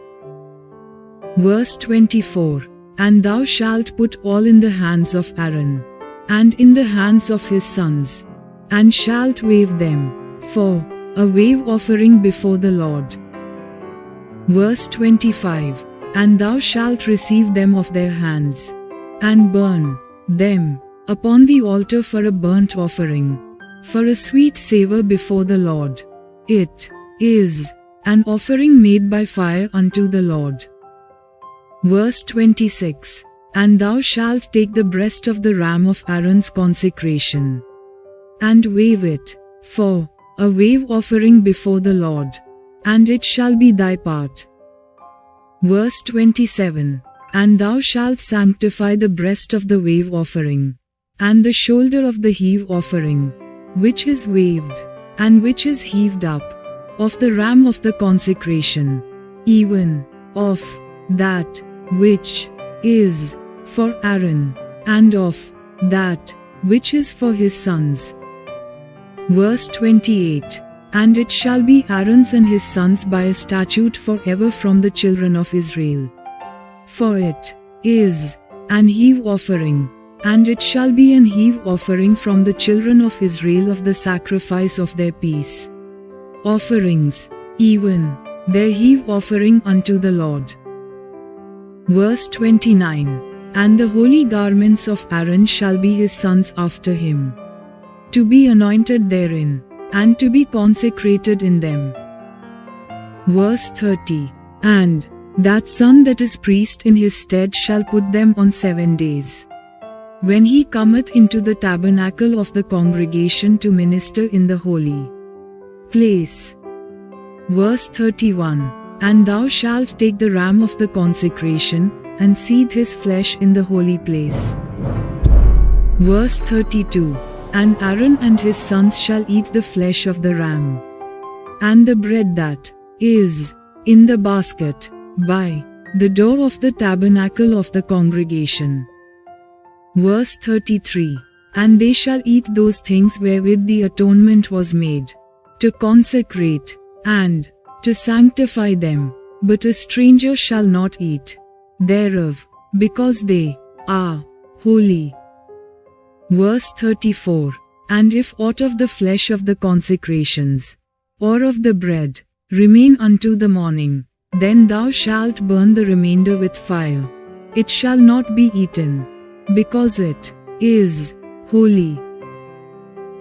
Verse 24. And thou shalt put all in the hands of Aaron, and in the hands of his sons, and shalt wave them for a wave offering before the Lord. Verse 25. And thou shalt receive them of their hands, and burn them upon the altar for a burnt offering, for a sweet savour before the Lord. It is an offering made by fire unto the Lord. Verse 26. And thou shalt take the breast of the ram of Aaron's consecration, and wave it for a wave offering before the Lord, and it shall be thy part. Verse 27. And thou shalt sanctify the breast of the wave offering, and the shoulder of the heave offering, which is waved, and which is heaved up, of the ram of the consecration, even of that which is for Aaron, and of that which is for his sons. Verse 28. And it shall be Aaron's and his sons by a statute forever from the children of Israel. For it is an heave offering, and it shall be an heave offering from the children of Israel of the sacrifice of their peace offerings, even their heave offering unto the Lord. Verse 29. And the holy garments of Aaron shall be his sons after him, to be anointed therein, and to be consecrated in them. Verse 30. And that son that is priest in his stead shall put them on 7 days, when he cometh into the tabernacle of the congregation to minister in the holy place. Verse 31. And thou shalt take the ram of the consecration, and seethe his flesh in the holy place. Verse 32. And Aaron and his sons shall eat the flesh of the ram, and the bread that is in the basket, by the door of the tabernacle of the congregation. Verse 33. And they shall eat those things wherewith the atonement was made, to consecrate, and to sanctify them, but a stranger shall not eat thereof, because they are holy. Verse 34. And if aught of the flesh of the consecrations, or of the bread, remain unto the morning, then thou shalt burn the remainder with fire. It shall not be eaten, because it is holy.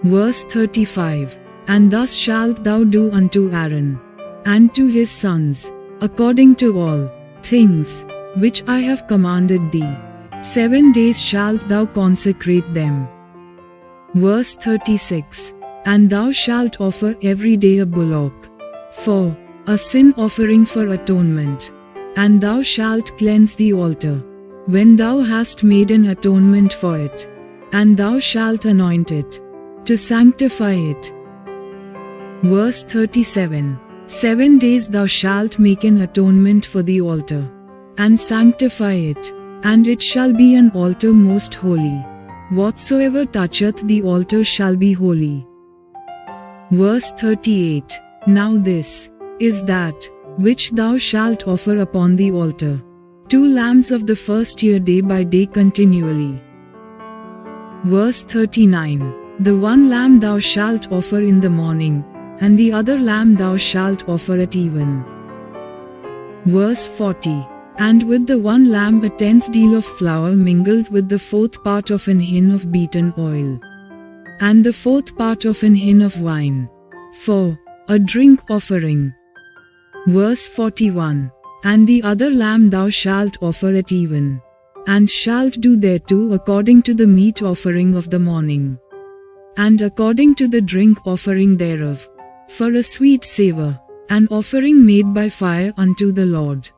Verse 35. And thus shalt thou do unto Aaron, and to his sons, according to all things which I have commanded thee. 7 days shalt thou consecrate them. Verse 36. And thou shalt offer every day a bullock, for a sin offering for atonement. And thou shalt cleanse the altar, when thou hast made an atonement for it. And thou shalt anoint it, to sanctify it. Verse 37. 7 days thou shalt make an atonement for the altar, and sanctify it, and it shall be an altar most holy. Whatsoever toucheth the altar shall be holy. Verse 38. Now this is that which thou shalt offer upon the altar: 2 lambs of the first year day by day continually. Verse 39. The one lamb thou shalt offer in the morning, and the other lamb thou shalt offer at even. Verse 40. And with the one lamb a 10th deal of flour mingled with the 4th part of an hin of beaten oil, and the 4th part of an hin of wine, for a drink offering. Verse 41. And the other lamb thou shalt offer at even, and shalt do thereto according to the meat offering of the morning, and according to the drink offering thereof, for a sweet savour, an offering made by fire unto the Lord.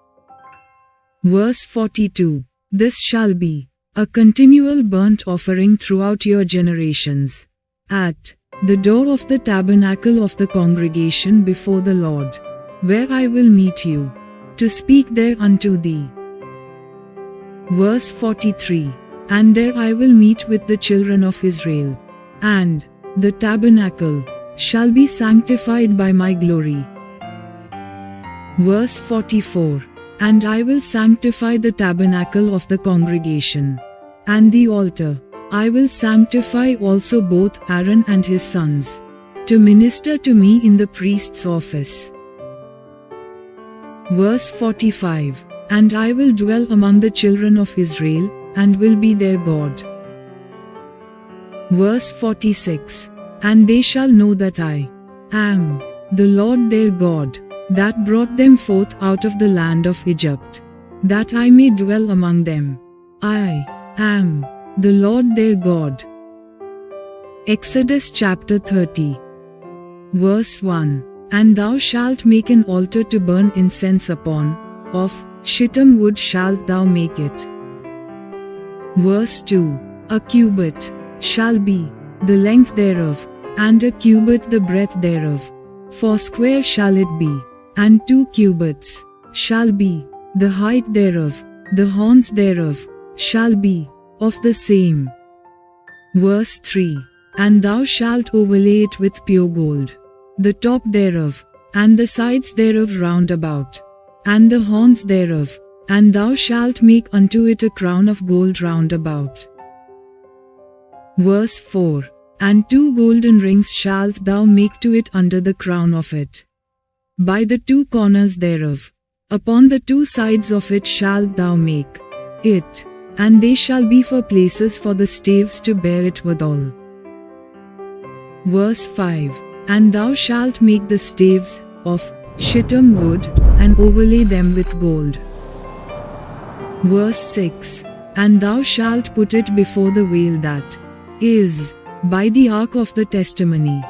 Verse 42. This shall be a continual burnt offering throughout your generations, at the door of the tabernacle of the congregation before the Lord, where I will meet you, to speak there unto thee. Verse 43. And there I will meet with the children of Israel, and the tabernacle shall be sanctified by my glory. Verse 44. And I will sanctify the tabernacle of the congregation, and the altar. I will sanctify also both Aaron and his sons, to minister to me in the priest's office. Verse 45. And I will dwell among the children of Israel, and will be their God. Verse 46. And they shall know that I am the Lord their God, that brought them forth out of the land of Egypt, that I may dwell among them. I am the Lord their God. Exodus chapter 30. Verse 1. And thou shalt make an altar to burn incense upon, of shittim wood shalt thou make it. Verse 2. A cubit shall be the length thereof, and a cubit the breadth thereof. Foursquare shall it be, and 2 cubits shall be the height thereof. The horns thereof shall be of the same. Verse 3. And thou shalt overlay it with pure gold, the top thereof, and the sides thereof round about, and the horns thereof, and thou shalt make unto it a crown of gold round about. Verse 4. And 2 golden rings shalt thou make to it under the crown of it, by the 2 corners thereof. Upon the 2 sides of it shalt thou make it, and they shall be for places for the staves to bear it withal. Verse 5. And thou shalt make the staves of shittim wood, and overlay them with gold. Verse 6. And thou shalt put it before the veil that is by the ark of the testimony,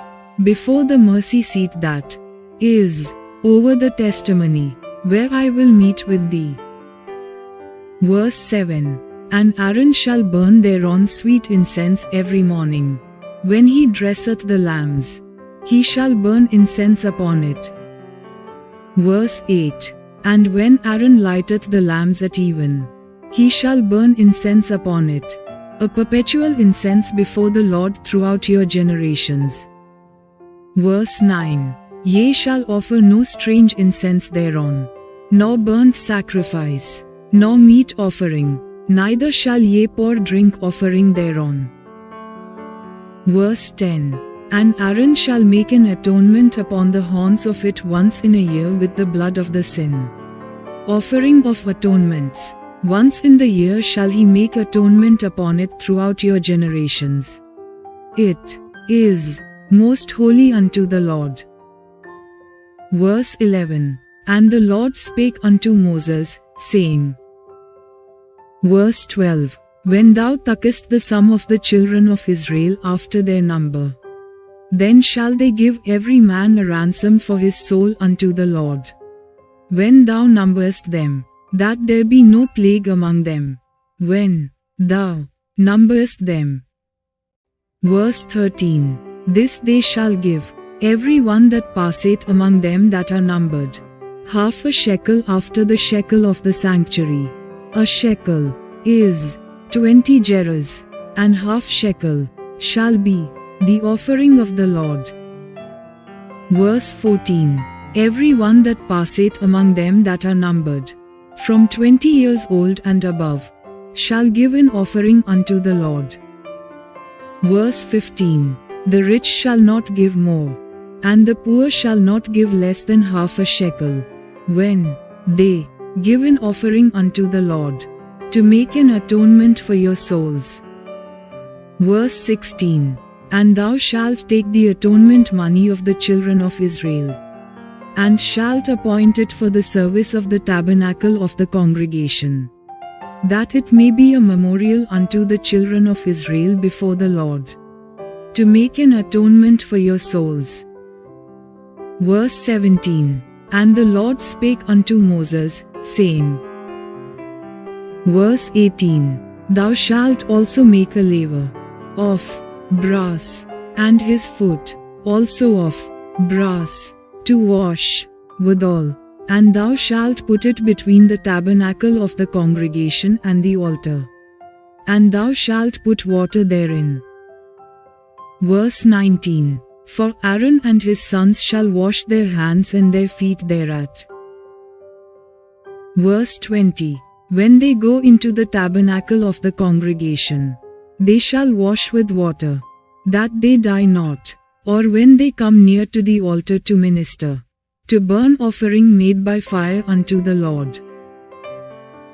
before the mercy seat that is over the testimony, where I will meet with thee. Verse 7. And Aaron shall burn thereon sweet incense every morning, when he dresseth the lambs. He shall burn incense upon it. Verse 8. And when Aaron lighteth the lambs at even, he shall burn incense upon it. a perpetual incense before the Lord throughout your generations. Verse 9. Ye shall offer no strange incense thereon, nor burnt sacrifice, nor meat offering, neither shall ye pour drink offering thereon. Verse 10. And Aaron shall make an atonement upon the horns of it once in a year with the blood of the sin offering of atonements. Once in the year shall he make atonement upon it throughout your generations. It is most holy unto the Lord. Verse 11. And the Lord spake unto Moses, saying. Verse 12. When thou takest the sum of the children of Israel after their number, then shall they give every man a ransom for his soul unto the Lord. When thou numberest them, that there be no plague among them, when thou numberest them. Verse 13. This they shall give, every one that passeth among them that are numbered, half a shekel after the shekel of the sanctuary. A shekel is 20 gerahs, and half shekel shall be the offering of the Lord. Verse 14. Every one that passeth among them that are numbered, from 20 years old and above, shall give an offering unto the Lord. Verse 15. The rich shall not give more, and the poor shall not give less than half a shekel, when they give an offering unto the Lord, to make an atonement for your souls. Verse 16. And thou shalt take the atonement money of the children of Israel, and shalt appoint it for the service of the tabernacle of the congregation, that it may be a memorial unto the children of Israel before the Lord, to make an atonement for your souls. Verse 17. And the Lord spake unto Moses, saying. Verse 18. Thou shalt also make a laver of brass, and his foot also of brass, to wash withal, and thou shalt put it between the tabernacle of the congregation and the altar, and thou shalt put water therein. Verse 19. For Aaron and his sons shall wash their hands and their feet thereat. Verse 20. When they go into the tabernacle of the congregation, they shall wash with water, that they die not, or when they come near to the altar to minister, to burn offering made by fire unto the Lord.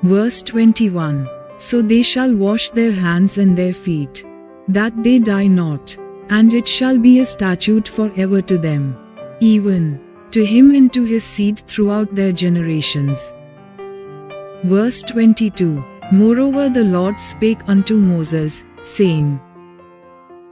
Verse 21. So they shall wash their hands and their feet, that they die not, and it shall be a statute forever to them, even to him and to his seed throughout their generations. Verse 22. Moreover the Lord spake unto Moses, saying.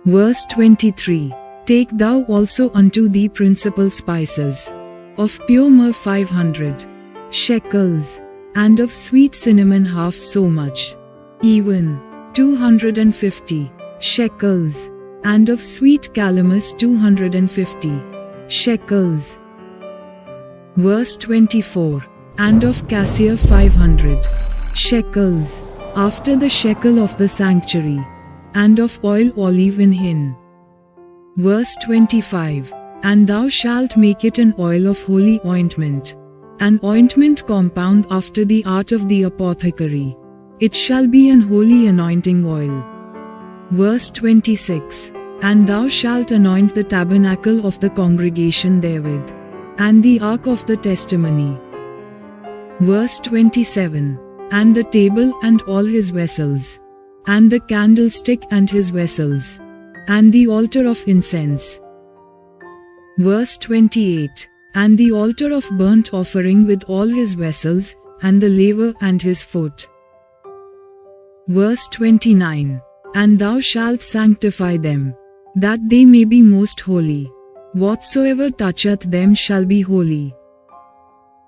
Verse 23. Take thou also unto thee principal spices, of pure myrrh 500 shekels, and of sweet cinnamon half so much, even 250 shekels, and of sweet calamus 250 shekels. Verse 24. And of cassia 500 shekels, after the shekel of the sanctuary, and of oil olive in hin. Verse 25. And thou shalt make it an oil of holy ointment, an ointment compound after the art of the apothecary. It shall be an holy anointing oil. Verse 26. And thou shalt anoint the tabernacle of the congregation therewith, and the ark of the testimony. Verse 27. And the table and all his vessels, and the candlestick and his vessels, and the altar of incense. Verse 28. And the altar of burnt offering with all his vessels, and the laver and his foot. Verse 29. And thou shalt sanctify them, that they may be most holy. Whatsoever toucheth them shall be holy.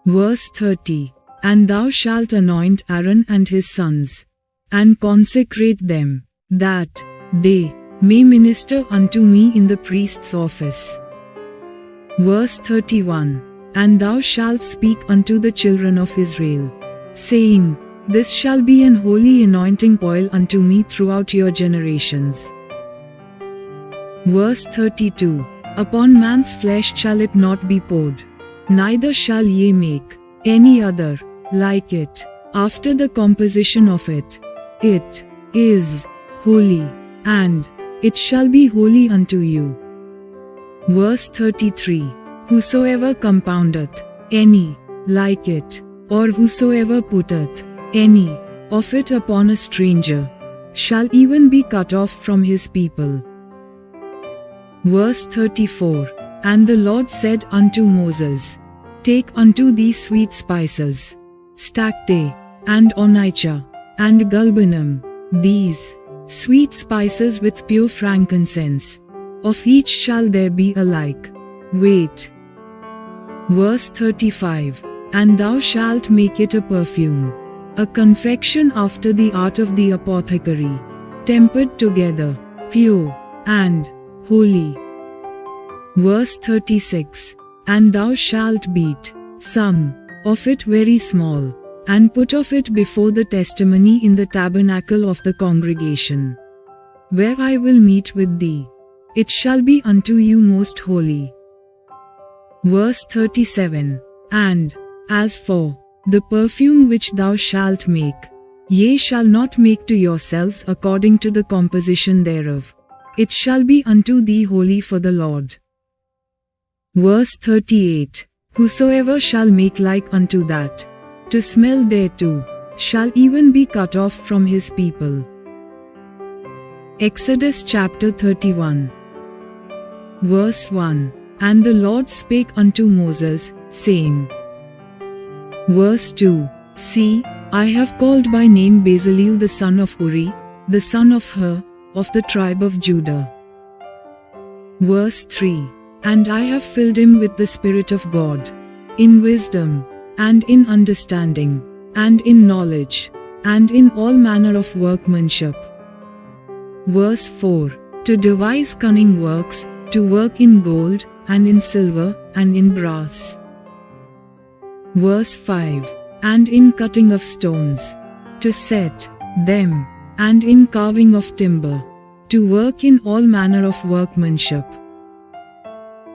Verse 30. And thou shalt anoint Aaron and his sons, and consecrate them, that they may minister unto me in the priest's office. Verse 31. And thou shalt speak unto the children of Israel, saying, This shall be an holy anointing oil unto me throughout your generations. Verse 32. Upon man's flesh shall it not be poured, neither shall ye make any other like it, after the composition of it. It is holy, and it shall be holy unto you. Verse 33. Whosoever compoundeth any like it, or whosoever putteth any of it upon a stranger, shall even be cut off from his people. Verse 34. And the Lord said unto Moses, Take unto thee sweet spices, stacte, and onycha, and galbanum, these sweet spices with pure frankincense. Of each shall there be a like weight. Verse 35. And thou shalt make it a perfume, a confection after the art of the apothecary, tempered together, pure, and holy. Verse 36. And thou shalt beat some of it very small, and put of it before the testimony in the tabernacle of the congregation, where I will meet with thee. It shall be unto you most holy. Verse 37. And as for the perfume which thou shalt make, ye shall not make to yourselves according to the composition thereof. It shall be unto thee holy for the Lord. Verse 38. Whosoever shall make like unto that, to smell thereto, shall even be cut off from his people. Exodus chapter 31. Verse 1. And the Lord spake unto Moses, saying. Verse 2. See, I have called by name Bezaleel the son of Uri, the son of Hur, of the tribe of Judah. Verse 3. And I have filled him with the Spirit of God, in wisdom, and in understanding, and in knowledge, and in all manner of workmanship. Verse 4. To devise cunning works, to work in gold, and in silver, and in brass. Verse 5. And in cutting of stones, to set them, and in carving of timber, to work in all manner of workmanship.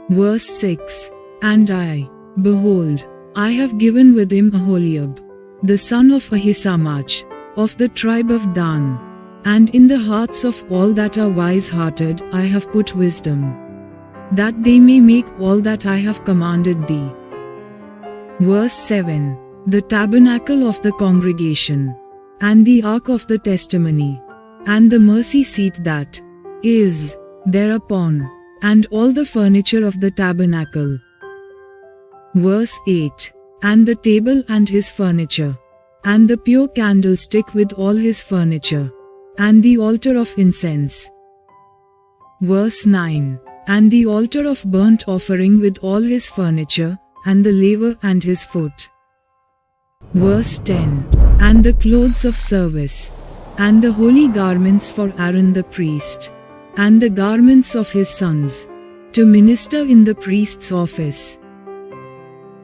Verse 6. And I, behold, I have given with him Aholiab, the son of Ahisamach, of the tribe of Dan, and in the hearts of all that are wise-hearted I have put wisdom, that they may make all that I have commanded thee. Verse 7. The tabernacle of the congregation, and the ark of the testimony, and the mercy seat that is thereupon, and all the furniture of the tabernacle. Verse 8. And the table and his furniture, and the pure candlestick with all his furniture, and the altar of incense. Verse 9. And the altar of burnt offering with all his furniture, and the laver and his foot. Verse 10. And the clothes of service, and the holy garments for Aaron the priest, and the garments of his sons, to minister in the priest's office.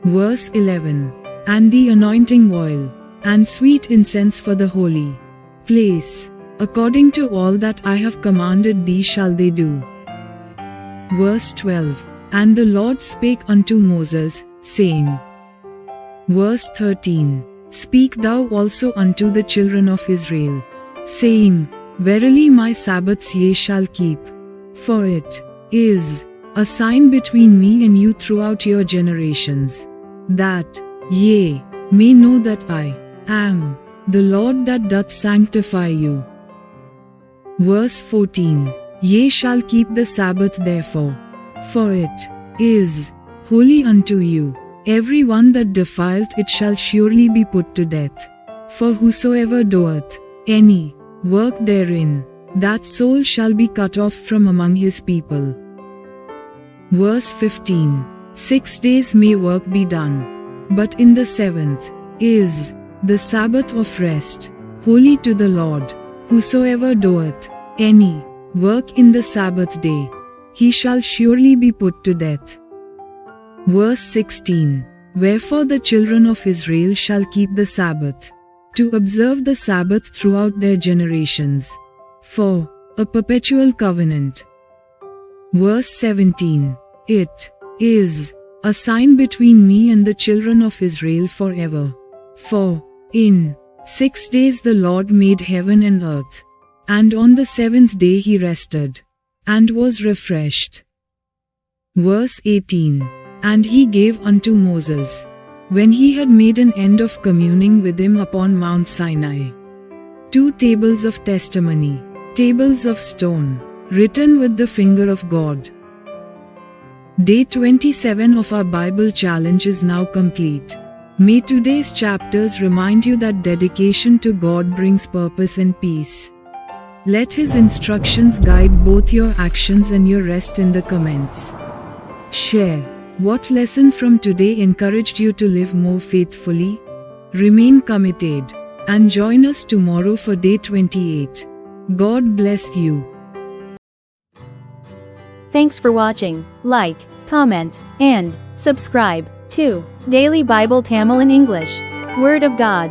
Verse 11. And the anointing oil, and sweet incense for the holy place, according to all that I have commanded thee shall they do. Verse 12. And the Lord spake unto Moses, saying. Verse 13. Speak thou also unto the children of Israel, saying, Verily my Sabbaths ye shall keep, for it is a sign between me and you throughout your generations, that ye may know that I am the Lord that doth sanctify you. Verse 14. Ye shall keep the Sabbath therefore, for it is holy unto you. Every one that defileth it shall surely be put to death. For whosoever doeth any work therein, that soul shall be cut off from among his people. Verse 15. 6 days may work be done, but in the seventh is the Sabbath of rest, holy to the Lord. Whosoever doeth any work in the Sabbath day, he shall surely be put to death. Verse 16. Wherefore the children of Israel shall keep the Sabbath, to observe the Sabbath throughout their generations. For a perpetual covenant. Verse 17. It is a sign between me and the children of Israel forever. For in 6 days the Lord made heaven and earth, and on the 7th day he rested, and was refreshed. Verse 18. And he gave unto Moses, when he had made an end of communing with him upon Mount Sinai, 2 tables of testimony, tables of stone, written with the finger of God. Day 27 of our Bible challenge is now complete. May today's chapters remind you that dedication to God brings purpose and peace. Let His instructions guide both your actions and your rest in the comments. Share what lesson from today encouraged you to live more faithfully. Remain committed and join us tomorrow for day 28. God bless you. Thanks for watching. Like, comment, and subscribe to Daily Bible Tamil in English. Word of God.